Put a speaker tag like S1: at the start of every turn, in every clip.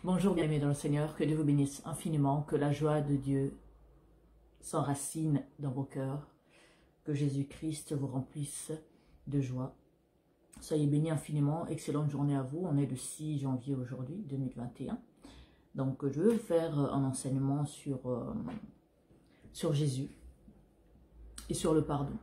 S1: Bonjour, bien-aimés dans le Seigneur, que Dieu vous bénisse infiniment, que la joie de Dieu s'enracine dans vos cœurs, que Jésus-Christ vous remplisse de joie. Soyez bénis infiniment, excellente journée à vous. On est le 6 janvier aujourd'hui, 2021. Donc je vais vous faire un enseignement sur Jésus et sur le pardon.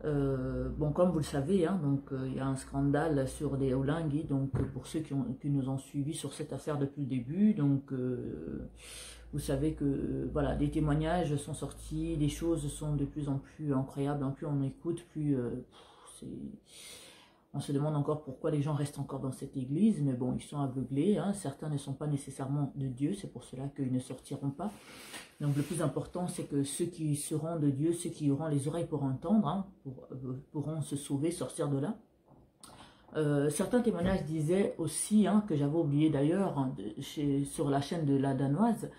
S1: Bon, comme vous le savez, hein, il y a un scandale sur des Olingui, donc pour ceux qui nous ont suivis sur cette affaire depuis le début, donc vous savez que voilà, des témoignages sont sortis, les choses sont de plus en plus incroyables, plus on écoute, plus on se demande encore pourquoi les gens restent encore dans cette église, mais bon, ils sont aveuglés, hein, certains ne sont pas nécessairement de Dieu, c'est pour cela qu'ils ne sortiront pas. Donc le plus important, c'est que ceux qui seront de Dieu, ceux qui auront les oreilles pour entendre, hein, pourront se sauver, sortir de là. Certains témoignages disaient aussi, hein, que j'avais oublié d'ailleurs, hein, sur la chaîne de la Danoise,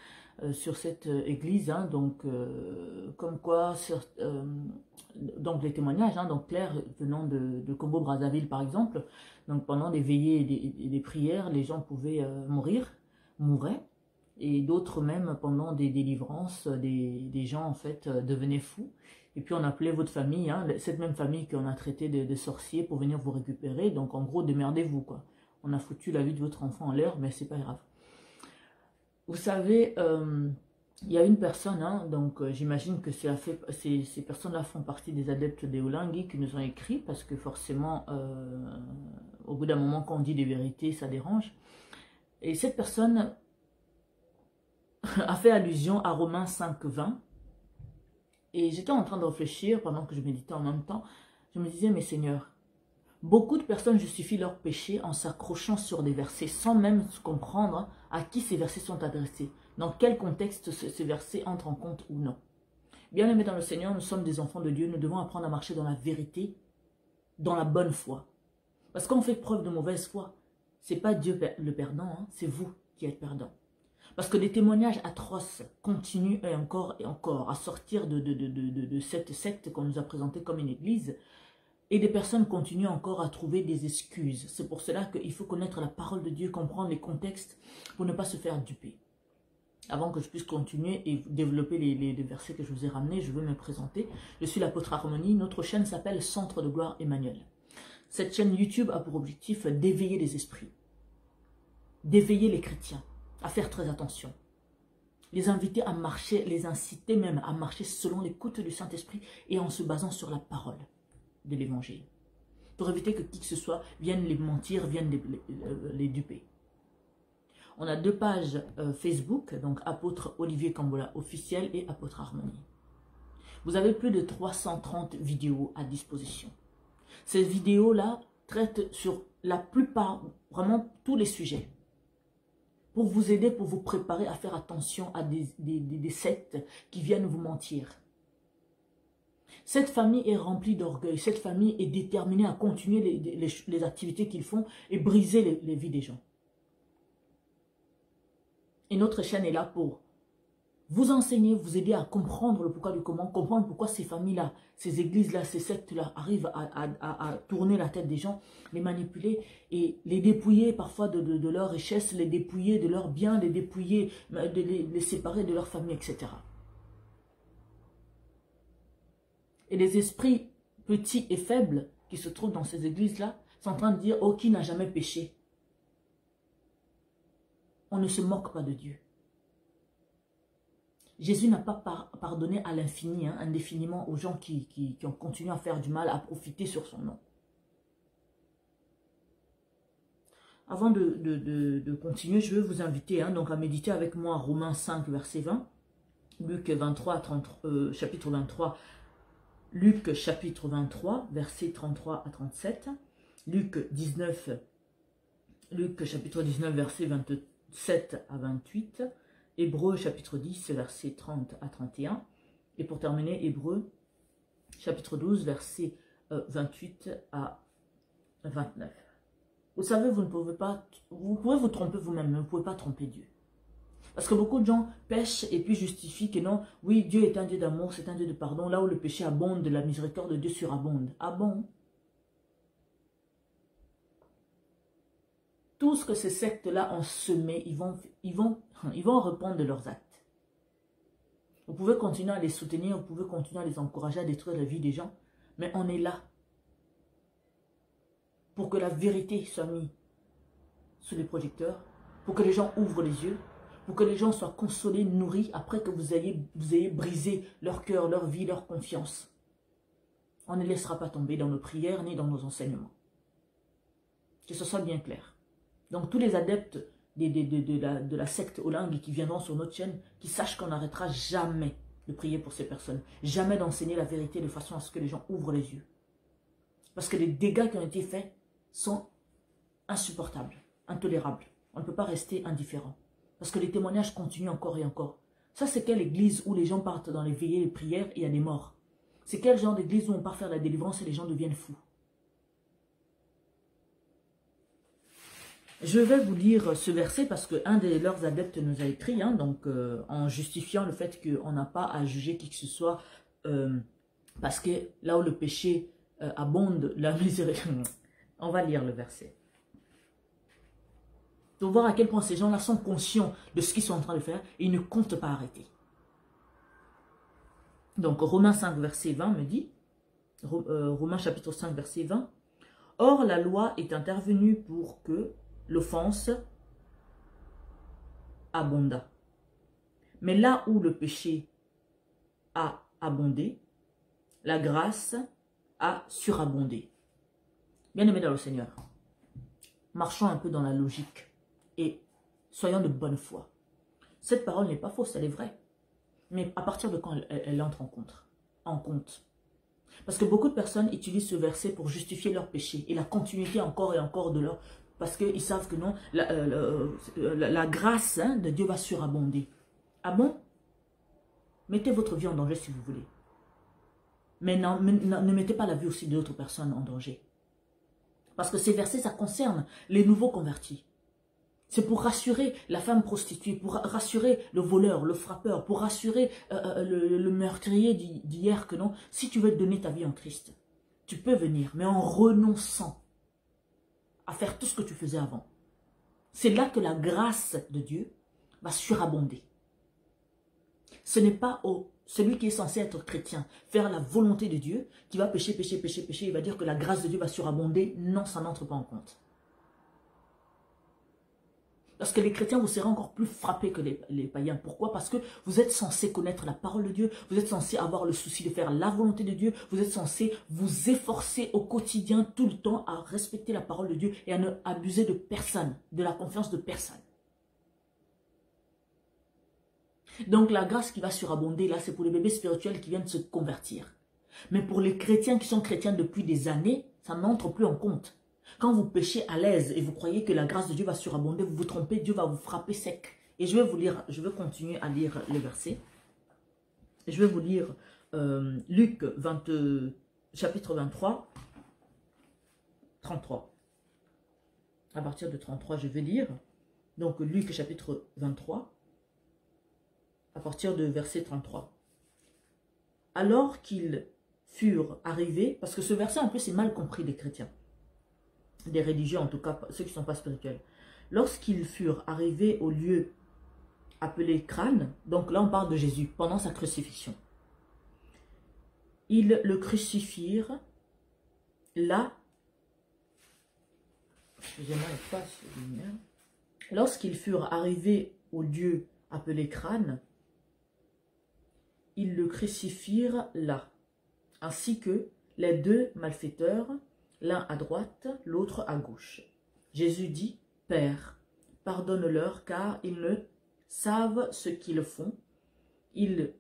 S1: sur cette église, hein, donc comme quoi, donc les témoignages, hein, donc Claire venant de Congo-Brazzaville par exemple, donc pendant des veillées et des prières, les gens pouvaient mouraient, et d'autres même pendant des délivrances, des gens en fait devenaient fous. Et puis on appelait votre famille, hein, cette même famille qu'on a traité de sorciers pour venir vous récupérer. Donc en gros, démerdez-vous quoi. On a foutu la vie de votre enfant en l'air, mais c'est pas grave. Vous savez, il y a une personne, hein, donc j'imagine que ces personnes-là font partie des adeptes des Olingui qui nous ont écrit, parce que forcément, au bout d'un moment, quand on dit des vérités, ça dérange. Et cette personne a fait allusion à Romains 5,20. Et j'étais en train de réfléchir pendant que je méditais en même temps. Je me disais, mais Seigneur, beaucoup de personnes justifient leurs péchés en s'accrochant sur des versets sans même comprendre à qui ces versets sont adressés. Dans quel contexte ces versets entrent en compte ou non. Bien aimés dans le Seigneur, nous sommes des enfants de Dieu. Nous devons apprendre à marcher dans la vérité, dans la bonne foi. Parce qu'on fait preuve de mauvaise foi. Ce n'est pas Dieu le perdant, hein, c'est vous qui êtes perdant. Parce que des témoignages atroces continuent et encore à sortir de cette secte qu'on nous a présentée comme une église. Et des personnes continuent encore à trouver des excuses. C'est pour cela qu'il faut connaître la parole de Dieu, comprendre les contextes pour ne pas se faire duper. Avant que je puisse continuer et développer les versets que je vous ai ramenés, je veux me présenter. Je suis l'apôtre Harmonie. Notre chaîne s'appelle Centre de Gloire Emmanuel. Cette chaîne YouTube a pour objectif d'éveiller les esprits, d'éveiller les chrétiens, à faire très attention, les inviter à marcher, les inciter même à marcher selon l'écoute du Saint-Esprit et en se basant sur la parole de l'Évangile, pour éviter que qui que ce soit vienne les mentir, vienne les duper. On a 2 pages Facebook, donc Apôtre Olivier Kambola officiel et Apôtre Harmonie. Vous avez plus de 330 vidéos à disposition. Ces vidéos-là traitent sur la plupart, vraiment tous les sujets, pour vous aider, pour vous préparer à faire attention à des sectes qui viennent vous mentir. Cette famille est remplie d'orgueil, cette famille est déterminée à continuer les activités qu'ils font et briser les vies des gens. Et notre chaîne est là pour vous enseigner, vous aider à comprendre le pourquoi du comment, comprendre pourquoi ces familles-là, ces églises-là, ces sectes-là arrivent à tourner la tête des gens, les manipuler et les dépouiller parfois de leur richesse, les dépouiller de leurs biens, les dépouiller, les séparer de leur famille, etc. Et les esprits petits et faibles qui se trouvent dans ces églises-là sont en train de dire « Oh, qui n'a jamais péché ?» On ne se moque pas de Dieu. Jésus n'a pas pardonné à l'infini, hein, indéfiniment aux gens qui ont continué à faire du mal, à profiter sur son nom. Avant de continuer, je veux vous inviter, hein, donc à méditer avec moi Romains 5, verset 20, Luc 23, chapitre 23, Luc chapitre 23, versets 33 à 37, Luc chapitre 19, verset 27 à 28, Hébreux chapitre 10, versets 30 à 31. Et pour terminer, Hébreux chapitre 12, versets 28 à 29. Vous savez, vous pouvez vous tromper vous-même, mais vous ne pouvez pas tromper Dieu. Parce que beaucoup de gens pêchent et puis justifient que non, oui, Dieu est un Dieu d'amour, c'est un Dieu de pardon. Là où le péché abonde, la miséricorde de Dieu surabonde. Ah bon? tout ce que ces sectes-là ont semé, ils vont répondre de leurs actes. Vous pouvez continuer à les soutenir, vous pouvez continuer à les encourager à détruire la vie des gens, mais on est là pour que la vérité soit mise sous les projecteurs, pour que les gens ouvrent les yeux, pour que les gens soient consolés, nourris, après que vous ayez brisé leur cœur, leur vie, leur confiance. On ne laissera pas tomber dans nos prières ni dans nos enseignements. Que ce soit bien clair. Donc tous les adeptes de la secte Olang qui viendront sur notre chaîne, qui sachent qu'on n'arrêtera jamais de prier pour ces personnes, jamais d'enseigner la vérité de façon à ce que les gens ouvrent les yeux. Parce que les dégâts qui ont été faits sont insupportables, intolérables. On ne peut pas rester indifférent. Parce que les témoignages continuent encore et encore. Ça, c'est quelle église où les gens partent dans les veillées, les prières et il y a des morts? C'est quel genre d'église où on part faire la délivrance et les gens deviennent fous? Je vais vous lire ce verset parce qu'un de leurs adeptes nous a écrit, en justifiant le fait qu'on n'a pas à juger qui que ce soit, parce que là où le péché abonde, la miséricorde. On va lire le verset. Pour voir à quel point ces gens-là sont conscients de ce qu'ils sont en train de faire et ils ne comptent pas arrêter. Donc Romains 5 verset 20 me dit, Romains chapitre 5 verset 20, « Or la loi est intervenue pour que l'offense abonda. Mais là où le péché a abondé, la grâce a surabondé. » Bien-aimés dans le Seigneur, marchons un peu dans la logique et soyons de bonne foi. Cette parole n'est pas fausse, elle est vraie. Mais à partir de quand elle entre en compte? Parce que beaucoup de personnes utilisent ce verset pour justifier leur péché et la continuité encore et encore de leur... Parce qu'ils savent que non, la grâce de Dieu va surabonder. Ah bon? Mettez votre vie en danger si vous voulez. Mais ne mettez pas la vie aussi d'autres personnes en danger. Parce que ces versets, ça concerne les nouveaux convertis. C'est pour rassurer la femme prostituée, pour rassurer le voleur, le frappeur, pour rassurer le meurtrier d'hier que non, si tu veux te donner ta vie en Christ, tu peux venir, mais en renonçant à faire tout ce que tu faisais avant. C'est là que la grâce de Dieu va surabonder. Ce n'est pas celui qui est censé être chrétien, faire la volonté de Dieu, qui va pécher, il va dire que la grâce de Dieu va surabonder. Non, ça n'entre pas en compte. Parce que les chrétiens, vous serez encore plus frappés que les païens. Pourquoi? Parce que vous êtes censés connaître la parole de Dieu, vous êtes censés avoir le souci de faire la volonté de Dieu, vous êtes censés vous efforcer au quotidien, tout le temps, à respecter la parole de Dieu et à ne abuser de personne, de la confiance de personne. Donc la grâce qui va surabonder, là, c'est pour les bébés spirituels qui viennent se convertir. Mais pour les chrétiens qui sont chrétiens depuis des années, ça n'entre plus en compte. Quand vous péchez à l'aise et vous croyez que la grâce de Dieu va surabonder, vous vous trompez, Dieu va vous frapper sec. Et je vais vous lire, je vais continuer à lire le verset. Je vais vous lire Luc chapitre 23, 33. À partir de 33, je vais lire. Donc Luc chapitre 23, à partir de verset 33. Alors qu'ils furent arrivés, parce que ce verset en plus est mal compris des chrétiens, des religieux en tout cas, ceux qui ne sont pas spirituels. Lorsqu'ils furent arrivés au lieu appelé crâne, donc là on parle de Jésus, pendant sa crucifixion. Ils le crucifierent là, excusez-moi, il passe la lumière. Lorsqu'ils furent arrivés au lieu appelé crâne, ils le crucifierent là, ainsi que les deux malfaiteurs, l'un à droite, l'autre à gauche. Jésus dit, « Père, pardonne-leur, car ils ne savent ce qu'ils font. » Ils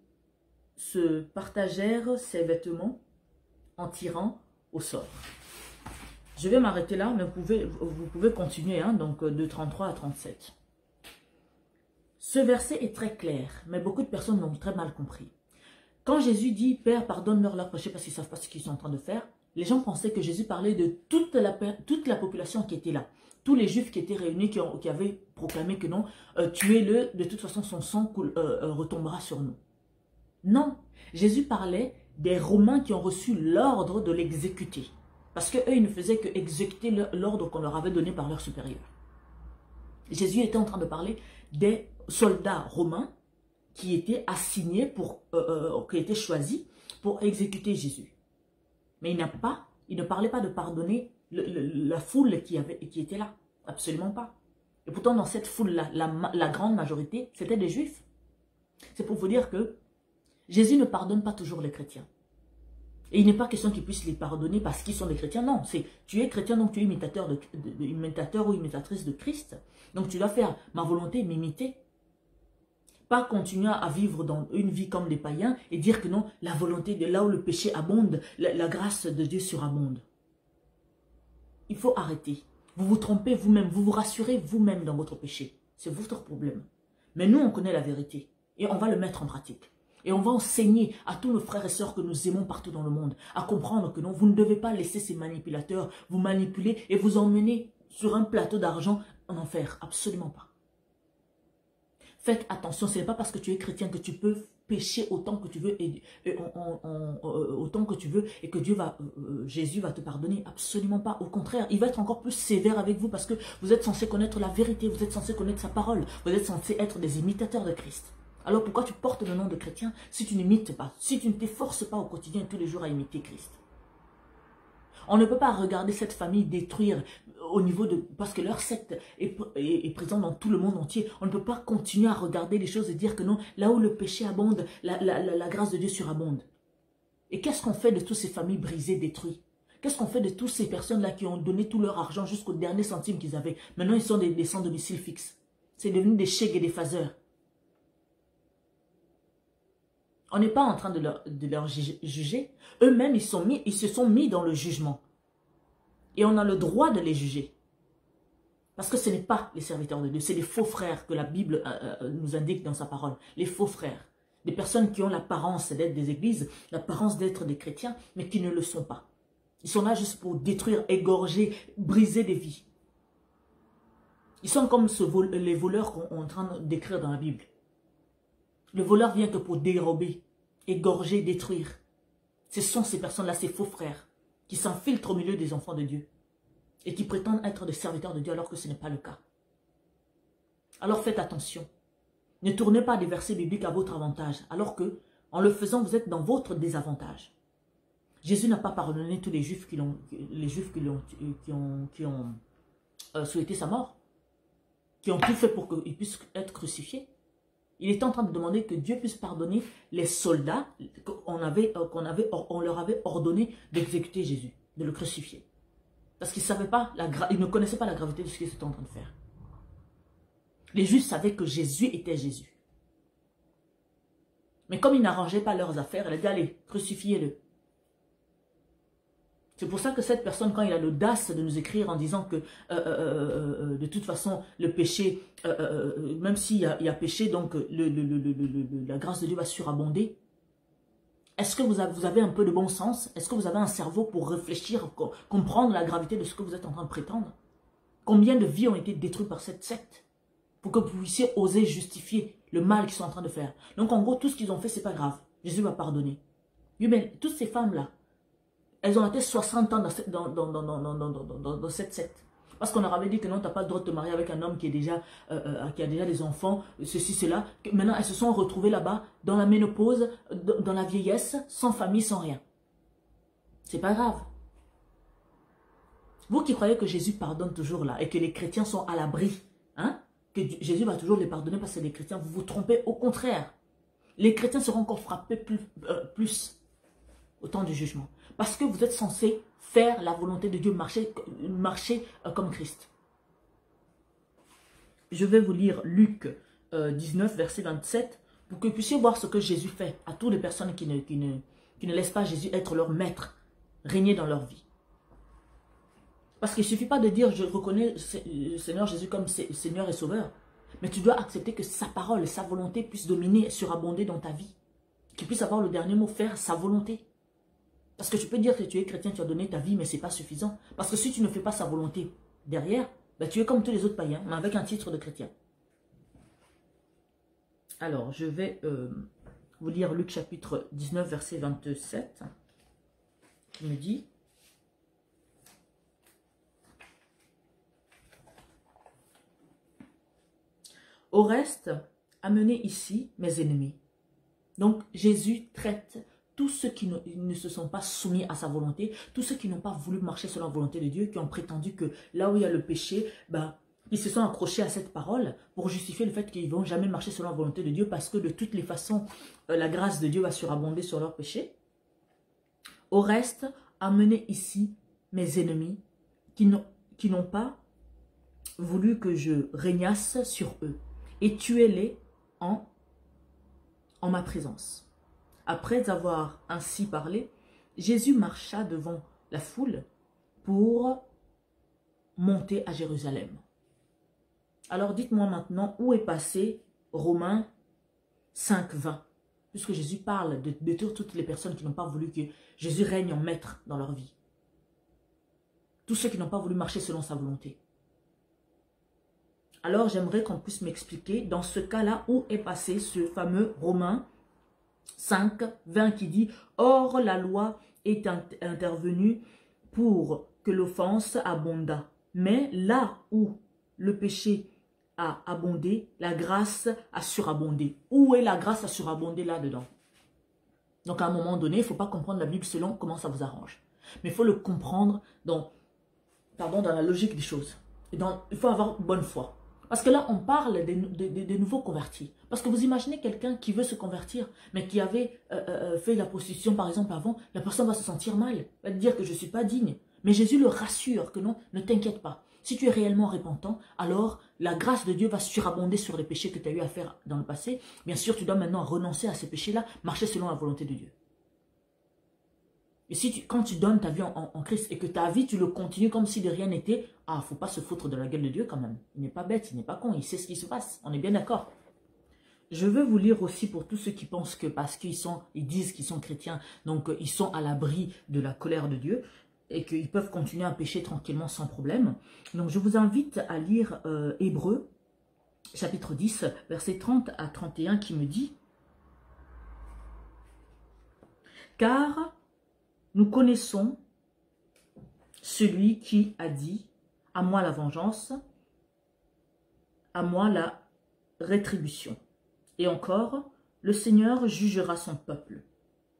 S1: se partagèrent ses vêtements en tirant au sort. Je vais m'arrêter là, mais vous pouvez continuer, donc de 33 à 37. Ce verset est très clair, mais beaucoup de personnes l'ont très mal compris. Quand Jésus dit, « Père, pardonne-leur leurs péchés parce qu'ils ne savent pas ce qu'ils sont en train de faire », les gens pensaient que Jésus parlait de toute la population qui était là. Tous les Juifs qui étaient réunis, qui avaient proclamé que non, tuez-le, de toute façon son sang retombera sur nous. Non, Jésus parlait des Romains qui ont reçu l'ordre de l'exécuter. Parce qu'eux, ils ne faisaient que exécuter l'ordre qu'on leur avait donné par leur supérieur. Jésus était en train de parler des soldats romains qui étaient assignés, qui étaient choisis pour exécuter Jésus. Mais il ne parlait pas de pardonner la foule qui était là. Absolument pas. Et pourtant, dans cette foule-là, la grande majorité, c'était des Juifs. C'est pour vous dire que Jésus ne pardonne pas toujours les chrétiens. Et il n'est pas question qu'ils puissent les pardonner parce qu'ils sont des chrétiens. Non, c'est tu es chrétien, donc tu es imitateur ou imitatrice de Christ. Donc tu dois faire ma volonté, m'imiter. Pas continuer à vivre dans une vie comme des païens et dire que non, la volonté de là où le péché abonde, la grâce de Dieu surabonde. Il faut arrêter. Vous vous trompez vous-même, vous vous rassurez vous-même dans votre péché. C'est votre problème. Mais nous, on connaît la vérité et on va le mettre en pratique. Et on va enseigner à tous nos frères et sœurs que nous aimons partout dans le monde à comprendre que non, vous ne devez pas laisser ces manipulateurs vous manipuler et vous emmener sur un plateau d'argent en enfer. Absolument pas. Faites attention, ce n'est pas parce que tu es chrétien que tu peux pécher autant que tu veux autant que tu veux et que Jésus va te pardonner. Absolument pas. Au contraire, il va être encore plus sévère avec vous parce que vous êtes censé connaître la vérité, vous êtes censé connaître sa parole, vous êtes censé être des imitateurs de Christ. Alors pourquoi tu portes le nom de chrétien si tu n'imites pas, si tu ne t'efforces pas au quotidien tous les jours à imiter Christ? On ne peut pas regarder cette famille détruire au niveau de... Parce que leur secte est présente dans tout le monde entier. On ne peut pas continuer à regarder les choses et dire que non, là où le péché abonde, la grâce de Dieu surabonde. Et qu'est-ce qu'on fait de toutes ces familles brisées, détruites? Qu'est-ce qu'on fait de toutes ces personnes-là qui ont donné tout leur argent jusqu'au dernier centime qu'ils avaient? Maintenant, ils sont des sans-domicile fixe. C'est devenu des chèques et des phaseurs. On n'est pas en train de leur juger. Eux-mêmes, ils se sont mis dans le jugement. Et on a le droit de les juger. Parce que ce n'est pas les serviteurs de Dieu, c'est les faux frères que la Bible nous indique dans sa parole. Les faux frères. Des personnes qui ont l'apparence d'être des églises, l'apparence d'être des chrétiens, mais qui ne le sont pas. Ils sont là juste pour détruire, égorger, briser des vies. Ils sont comme les voleurs qu'on est en train d'écrire dans la Bible. Le voleur vient que pour dérober, égorger, détruire. Ce sont ces personnes-là, ces faux frères, qui s'infiltrent au milieu des enfants de Dieu et qui prétendent être des serviteurs de Dieu alors que ce n'est pas le cas. Alors faites attention. Ne tournez pas des versets bibliques à votre avantage, alors que, en le faisant, vous êtes dans votre désavantage. Jésus n'a pas pardonné tous les Juifs qui ont souhaité sa mort, qui ont tout fait pour qu'il puisse être crucifié. Il est en train de demander que Dieu puisse pardonner les soldats on leur avait ordonné d'exécuter Jésus, de le crucifier. Parce qu'ils ne connaissaient pas la gravité de ce qu'ils étaient en train de faire. Les Juifs savaient que Jésus était Jésus. Mais comme ils n'arrangeaient pas leurs affaires, il a dit, allez, crucifiez-le. C'est pour ça que cette personne, quand il a l'audace de nous écrire en disant que de toute façon, le péché, même s'il y a péché, donc la grâce de Dieu va surabonder. Est-ce que vous avez un peu de bon sens? Est-ce que vous avez un cerveau pour réfléchir, comprendre la gravité de ce que vous êtes en train de prétendre? Combien de vies ont été détruites par cette secte pour que vous puissiez oser justifier le mal qu'ils sont en train de faire? Donc en gros, tout ce qu'ils ont fait, c'est pas grave. Jésus va pardonner. Oui, mais toutes ces femmes-là, elles ont été 60 ans dans cette secte. Parce qu'on leur avait dit que non, tu n'as pas le droit de te marier avec un homme qui a déjà des enfants, ceci, cela. Maintenant, elles se sont retrouvées là-bas, dans la ménopause, dans la vieillesse, sans famille, sans rien. C'est pas grave. Vous qui croyez que Jésus pardonne toujours là, et que les chrétiens sont à l'abri, hein, que Jésus va toujours les pardonner parce que c'est des chrétiens, vous vous trompez. Au contraire. Les chrétiens seront encore frappés plus au temps du jugement. Parce que vous êtes censés faire la volonté de Dieu, marcher comme Christ. Je vais vous lire Luc 19, verset 27, pour que vous puissiez voir ce que Jésus fait à toutes les personnes qui ne laissent pas Jésus être leur maître, régner dans leur vie. Parce qu'il ne suffit pas de dire, je reconnais le Seigneur Jésus comme Seigneur et Sauveur, mais tu dois accepter que sa parole, sa volonté puisse dominer, surabonder dans ta vie. Qu'il puisse avoir le dernier mot, faire sa volonté. Parce que tu peux dire que tu es chrétien, tu as donné ta vie, mais ce n'est pas suffisant. Parce que si tu ne fais pas sa volonté derrière, ben tu es comme tous les autres païens, mais avec un titre de chrétien. Alors, je vais vous lire Luc chapitre 19, verset 27, qui me dit... Au reste, amenez ici mes ennemis. Donc, Jésus traite tous ceux qui ne se sont pas soumis à sa volonté, tous ceux qui n'ont pas voulu marcher selon la volonté de Dieu, qui ont prétendu que là où il y a le péché, ils se sont accrochés à cette parole pour justifier le fait qu'ils ne vont jamais marcher selon la volonté de Dieu parce que de toutes les façons, la grâce de Dieu va surabonder sur leur péché. Au reste, amenez ici mes ennemis qui n'ont pas voulu que je régnasse sur eux et tuez-les en ma présence. Après avoir ainsi parlé, Jésus marcha devant la foule pour monter à Jérusalem. Alors dites-moi maintenant où est passé Romains 5, 20, puisque Jésus parle de détruire toutes les personnes qui n'ont pas voulu que Jésus règne en maître dans leur vie. Tous ceux qui n'ont pas voulu marcher selon sa volonté. Alors j'aimerais qu'on puisse m'expliquer dans ce cas-là où est passé ce fameux Romains 5, 20 qui dit « Or la loi est intervenue pour que l'offense abondât. Mais là où le péché a abondé, la grâce a surabondé. » Où est la grâce a surabondé là-dedans? Donc à un moment donné, il ne faut pas comprendre la Bible selon comment ça vous arrange. Mais il faut le comprendre dans la logique des choses. Il faut avoir bonne foi. Parce que là, on parle des nouveaux convertis. Parce que vous imaginez quelqu'un qui veut se convertir, mais qui avait fait la prostitution, par exemple, avant, la personne va se sentir mal, va dire que je ne suis pas digne. Mais Jésus le rassure que non, ne t'inquiète pas. Si tu es réellement repentant, alors la grâce de Dieu va surabonder sur les péchés que tu as eu à faire dans le passé. Bien sûr, tu dois maintenant renoncer à ces péchés-là, marcher selon la volonté de Dieu. Et si quand tu donnes ta vie en Christ et que ta vie, tu le continues comme si de rien n'était, il ne faut pas se foutre de la gueule de Dieu quand même. Il n'est pas bête, il n'est pas con, il sait ce qui se passe. On est bien d'accord. Je veux vous lire aussi pour tous ceux qui pensent que parce qu'ils disent qu'ils sont chrétiens, donc ils sont à l'abri de la colère de Dieu et qu'ils peuvent continuer à pécher tranquillement sans problème. Donc je vous invite à lire Hébreux, chapitre 10, versets 30 à 31 qui me dit « Car nous connaissons celui qui a dit « À moi la vengeance, à moi la rétribution. » Et encore, le Seigneur jugera son peuple.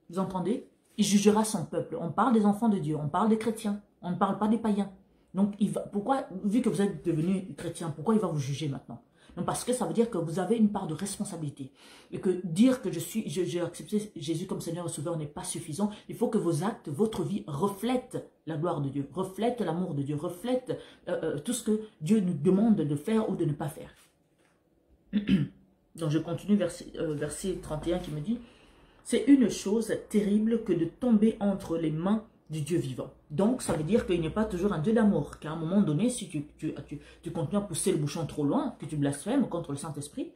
S1: Vous entendez? Il jugera son peuple. On parle des enfants de Dieu, on parle des chrétiens, on ne parle pas des païens. Donc, pourquoi, vu que vous êtes devenu chrétien, pourquoi il va vous juger maintenant? Non, parce que ça veut dire que vous avez une part de responsabilité. Et que dire que j'ai accepté Jésus comme Seigneur et Sauveur n'est pas suffisant. Il faut que vos actes, votre vie reflètent la gloire de Dieu, reflètent l'amour de Dieu, reflètent tout ce que Dieu nous demande de faire ou de ne pas faire. Donc je continue verset 31 qui me dit « C'est une chose terrible que de tomber entre les mains du Dieu vivant. » Donc, ça veut dire qu'il n'est pas toujours un Dieu d'amour. Qu'à un moment donné, si tu continues à pousser le bouchon trop loin, que tu blasphèmes contre le Saint-Esprit,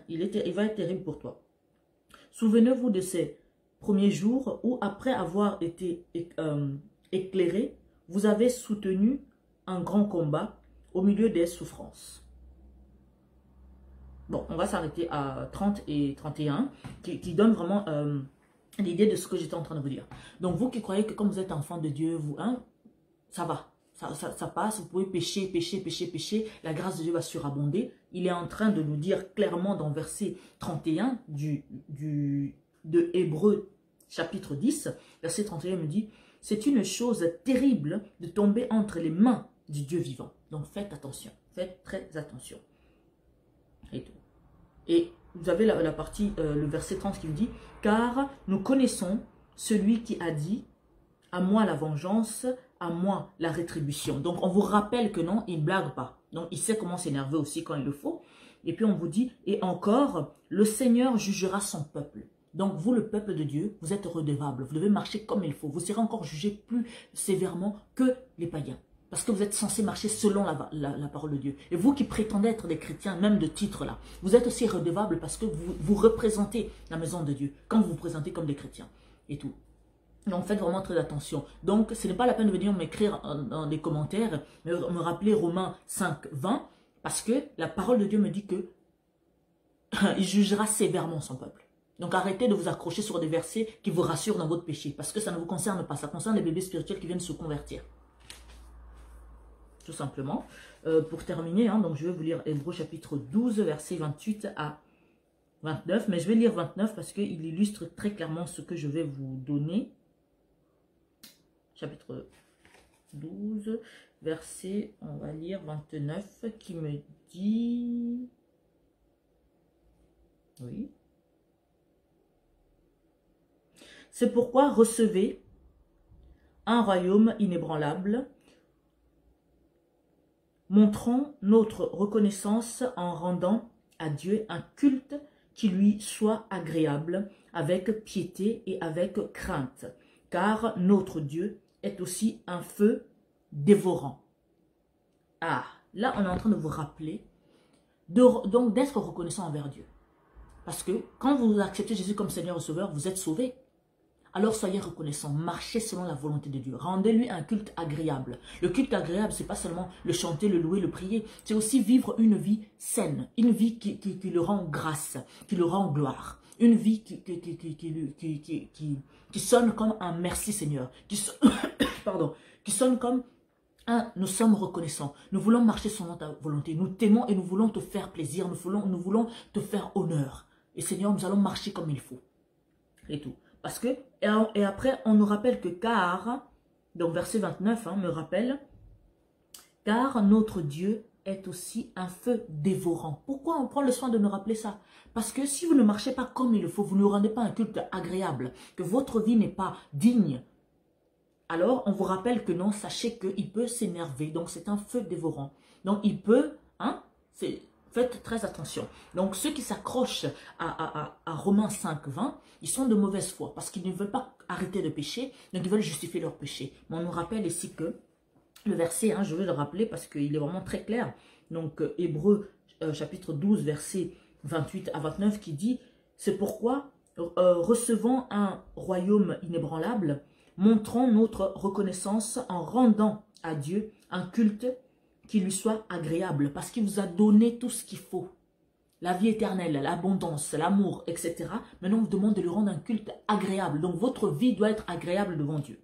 S1: il va être terrible pour toi. Souvenez-vous de ces premiers jours où, après avoir été éclairés, vous avez soutenu un grand combat au milieu des souffrances. Bon, on va s'arrêter à 30 et 31, qui donne vraiment l'idée de ce que j'étais en train de vous dire. Donc, vous qui croyez que comme vous êtes enfant de Dieu, ça va, ça passe, vous pouvez pécher, pécher, pécher, pécher, la grâce de Dieu va surabonder. Il est en train de nous dire clairement dans verset 31 de Hébreux chapitre 10, verset 31 me dit « C'est une chose terrible de tomber entre les mains du Dieu vivant. » Donc, faites attention, faites très attention. Et tout. Et vous avez la partie, le verset 30 qui me dit « Car nous connaissons celui qui a dit « À moi la vengeance, à moi la rétribution. » Donc on vous rappelle que non, il ne blague pas. Donc il sait comment s'énerver aussi quand il le faut. Et puis on vous dit « Et encore, le Seigneur jugera son peuple. » Donc vous, le peuple de Dieu, vous êtes redevable. Vous devez marcher comme il faut. Vous serez encore jugé plus sévèrement que les païens. Parce que vous êtes censé marcher selon la parole de Dieu. Et vous qui prétendez être des chrétiens, même de titre là, vous êtes aussi redevables parce que vous représentez la maison de Dieu. Quand vous vous présentez comme des chrétiens et tout. Donc faites vraiment très attention. Donc ce n'est pas la peine de venir m'écrire dans des commentaires, mais me rappeler Romains 5, 20, parce que la parole de Dieu me dit que il jugera sévèrement son peuple. Donc arrêtez de vous accrocher sur des versets qui vous rassurent dans votre péché, parce que ça ne vous concerne pas. Ça concerne les bébés spirituels qui viennent se convertir. tout simplement. Pour terminer, hein, donc je vais vous lire Hébreux chapitre 12, versets 28 à 29. Mais je vais lire 29 parce qu'il illustre très clairement ce que je vais vous donner. Chapitre 12, verset, on va lire 29, qui me dit... Oui. C'est pourquoi recevez un royaume inébranlable, montrons notre reconnaissance en rendant à Dieu un culte qui lui soit agréable, avec piété et avec crainte, car notre Dieu est aussi un feu dévorant. Ah, là on est en train de vous rappeler donc d'être reconnaissant envers Dieu. Parce que quand vous acceptez Jésus comme Seigneur et Sauveur, vous êtes sauvés. Alors soyez reconnaissants, marchez selon la volonté de Dieu. Rendez-lui un culte agréable. Le culte agréable, ce n'est pas seulement le chanter, le louer, le prier. C'est aussi vivre une vie saine, une vie qui le rend grâce, qui le rend gloire. Une vie qui sonne comme un merci Seigneur, pardon, qui sonne comme un nous sommes reconnaissants. Nous voulons marcher selon ta volonté. Nous t'aimons et nous voulons te faire plaisir. Nous voulons te faire honneur. Et Seigneur, nous allons marcher comme il faut. Et tout. Parce que, et après, on nous rappelle que car, donc verset 29 me rappelle, car notre Dieu est aussi un feu dévorant. Pourquoi on prend le soin de nous rappeler ça? Parce que si vous ne marchez pas comme il le faut, vous ne rendez pas un culte agréable, que votre vie n'est pas digne, alors on vous rappelle que non, sachez qu'il peut s'énerver. Donc c'est un feu dévorant. Donc il peut, faites très attention. Donc, ceux qui s'accrochent à Romains 5, 20, ils sont de mauvaise foi parce qu'ils ne veulent pas arrêter de pécher, donc ils veulent justifier leur péché. Mais on nous rappelle ici que le verset, je vais le rappeler parce qu'il est vraiment très clair. Donc, Hébreux chapitre 12, verset 28 à 29 qui dit « C'est pourquoi, recevant un royaume inébranlable, montrons notre reconnaissance en rendant à Dieu un culte qui lui soit agréable, parce qu'il vous a donné tout ce qu'il faut. La vie éternelle, l'abondance, l'amour, etc. Maintenant, on vous demande de lui rendre un culte agréable. Donc, votre vie doit être agréable devant Dieu.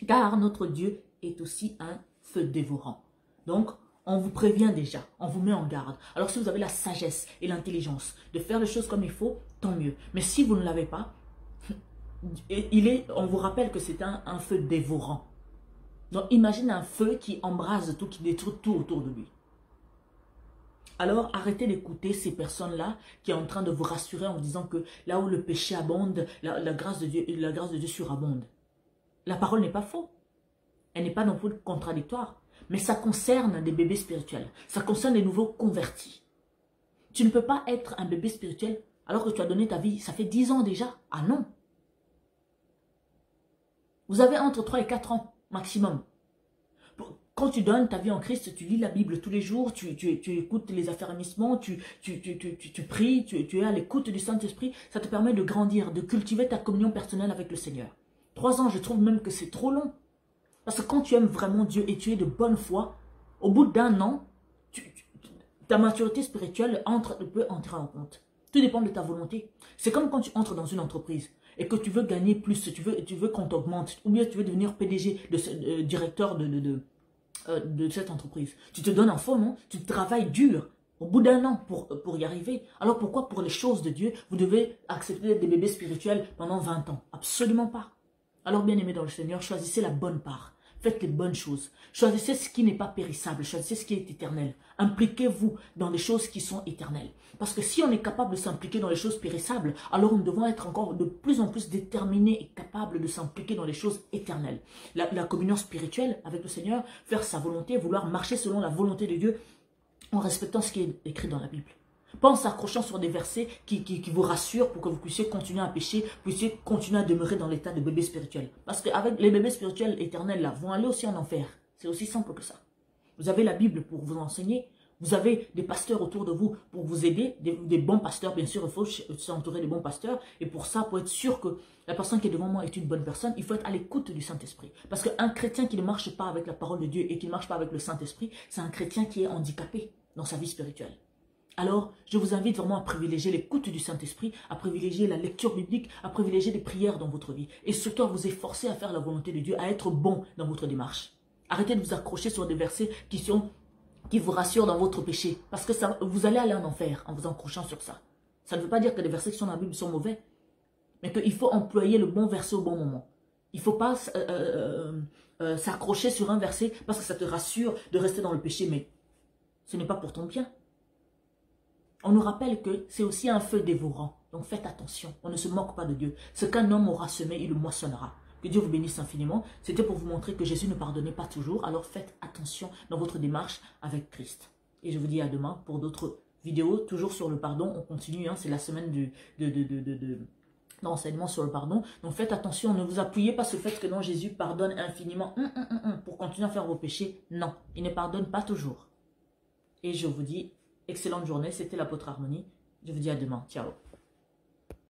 S1: Car notre Dieu est aussi un feu dévorant. Donc, on vous prévient déjà, on vous met en garde. Alors, si vous avez la sagesse et l'intelligence de faire les choses comme il faut, tant mieux. Mais si vous ne l'avez pas, on vous rappelle que c'est un feu dévorant. Donc, imagine un feu qui embrase tout, qui détruit tout autour de lui. Alors, arrêtez d'écouter ces personnes-là qui sont en train de vous rassurer en vous disant que là où le péché abonde, la grâce de Dieu surabonde. La parole n'est pas fausse. Elle n'est pas non plus contradictoire. Mais ça concerne des bébés spirituels. Ça concerne des nouveaux convertis. Tu ne peux pas être un bébé spirituel alors que tu as donné ta vie. Ça fait 10 ans déjà. Ah non. Vous avez entre 3 et 4 ans. Maximum. Quand tu donnes ta vie en Christ, tu lis la Bible tous les jours, tu écoutes les affermissements, tu pries, tu es à l'écoute du Saint-Esprit, ça te permet de grandir, de cultiver ta communion personnelle avec le Seigneur. 3 ans, je trouve même que c'est trop long. Parce que quand tu aimes vraiment Dieu et tu es de bonne foi, au bout d'1 an, ta maturité spirituelle peut entrer en compte. Tout dépend de ta volonté. C'est comme quand tu entres dans une entreprise et que tu veux gagner plus, tu veux qu'on t'augmente, ou bien tu veux devenir PDG, directeur de cette entreprise. Tu te donnes en fond, non? Tu travailles dur au bout d'1 an pour y arriver. Alors pourquoi pour les choses de Dieu, vous devez accepter d'être des bébés spirituels pendant 20 ans? Absolument pas. Alors bien aimé dans le Seigneur, choisissez la bonne part. Faites les bonnes choses. Choisissez ce qui n'est pas périssable. Choisissez ce qui est éternel. Impliquez-vous dans les choses qui sont éternelles. Parce que si on est capable de s'impliquer dans les choses périssables, alors nous devons être encore de plus en plus déterminés et capables de s'impliquer dans les choses éternelles. La communion spirituelle avec le Seigneur, faire sa volonté, vouloir marcher selon la volonté de Dieu en respectant ce qui est écrit dans la Bible. Pas en s'accrochant sur des versets qui vous rassurent pour que vous puissiez continuer à pécher, puissiez continuer à demeurer dans l'état de bébé spirituel. Parce qu'avec les bébés spirituels éternels là, vont aller aussi en enfer. C'est aussi simple que ça. Vous avez la Bible pour vous enseigner. Vous avez des pasteurs autour de vous pour vous aider. Des bons pasteurs, bien sûr, il faut s'entourer des bons pasteurs. Et pour ça, pour être sûr que la personne qui est devant moi est une bonne personne, il faut être à l'écoute du Saint-Esprit. Parce qu'un chrétien qui ne marche pas avec la parole de Dieu et qui ne marche pas avec le Saint-Esprit, c'est un chrétien qui est handicapé dans sa vie spirituelle. Alors, je vous invite vraiment à privilégier l'écoute du Saint-Esprit, à privilégier la lecture biblique, à privilégier les prières dans votre vie. Et surtout à vous efforcer à faire la volonté de Dieu, à être bon dans votre démarche. Arrêtez de vous accrocher sur des versets qui vous rassurent dans votre péché. Parce que vous allez aller en enfer en vous accrochant sur ça. Ça ne veut pas dire que les versets qui sont dans la Bible sont mauvais. Mais qu'il faut employer le bon verset au bon moment. Il ne faut pas s'accrocher sur un verset parce que ça te rassure de rester dans le péché. Mais ce n'est pas pour ton bien. On nous rappelle que c'est aussi un feu dévorant. Donc faites attention. On ne se moque pas de Dieu. Ce qu'un homme aura semé, il le moissonnera. Que Dieu vous bénisse infiniment. C'était pour vous montrer que Jésus ne pardonnait pas toujours. Alors faites attention dans votre démarche avec Christ. Et je vous dis à demain pour d'autres vidéos. Toujours sur le pardon. On continue. Hein, c'est la semaine d'enseignement sur le pardon. Donc faites attention. Ne vous appuyez pas sur le fait que non, Jésus pardonne infiniment pour continuer à faire vos péchés. Non, il ne pardonne pas toujours. Et je vous dis excellente journée. C'était l'apôtre Harmonie. Je vous dis à demain. Ciao.